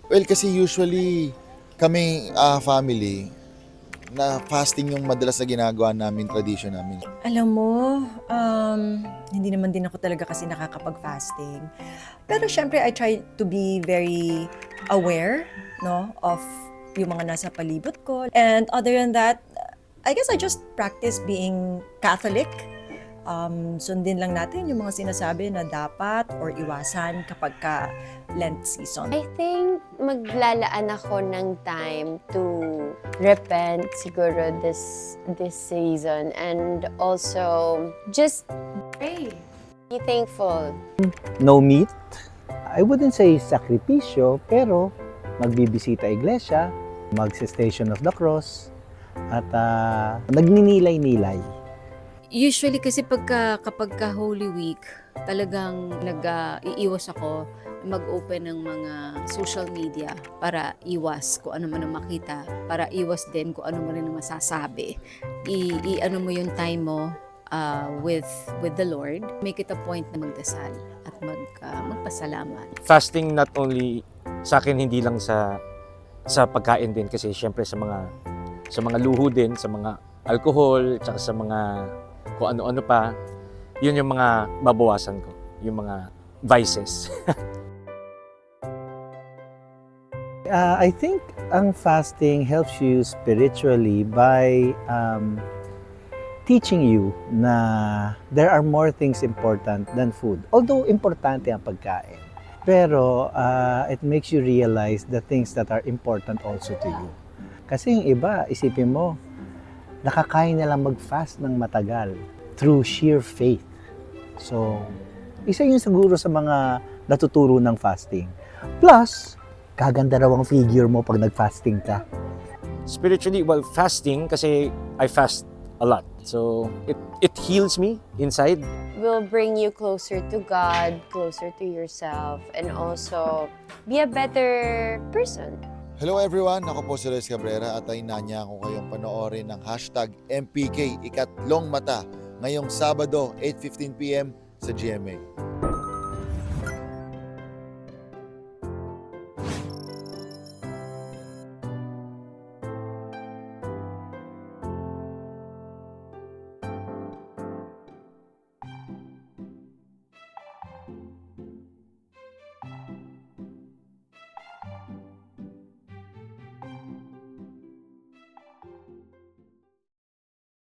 Well, kasi usually kami family na fasting yung madalas na ginagawa namin, tradition namin. Alam mo, hindi naman din ako talaga kasi nakakapag-fasting. Pero syempre, I try to be very aware, no, of yung mga nasa palibot ko. And other than that, I guess I just practice being Catholic. Sundin lang natin yung mga sinasabi na dapat or iwasan kapag ka Lent season. I think maglalaan ako ng time to repent siguro this season, and also just pray. Be thankful. No meat. I wouldn't say sakripisyo, pero magbibisita iglesia, magsi-Station of the Cross, at nagninilay-nilay. Usually kasi kapag Holy Week, talagang iiwas ako mag-open ng mga social media para iwas kung ano man ang makita, para iwas din kung ano man ang masasabi. I-ano mo yung time mo with the Lord. Make it a point na magdasal at magpasalamat. Fasting not only sa akin, hindi lang sa pagkain din, kasi syempre sa mga luho din, sa mga alcohol, tsaka sa mga kung ano-ano pa, yun yung mga babawasan ko, yung mga vices. I think ang fasting helps you spiritually by teaching you na there are more things important than food. Although importante ang pagkain, pero it makes you realize the things that are important also to you. Kasi yung iba, isipin mo, nakakaya nilang mag-fast ng matagal through sheer faith. So, isa yun siguro sa mga natuturo ng fasting. Plus, kaganda raw ang figure mo pag nag-fasting ka. Spiritually, well, fasting, kasi I fast a lot. So, it heals me inside. Will bring you closer to God, closer to yourself, and also be a better person. Hello everyone, ako po si Luis Cabrera at ay nanya ko kayong panoorin ng #MPK Ikatlong Mata ngayong Sabado 8:15 PM sa GMA.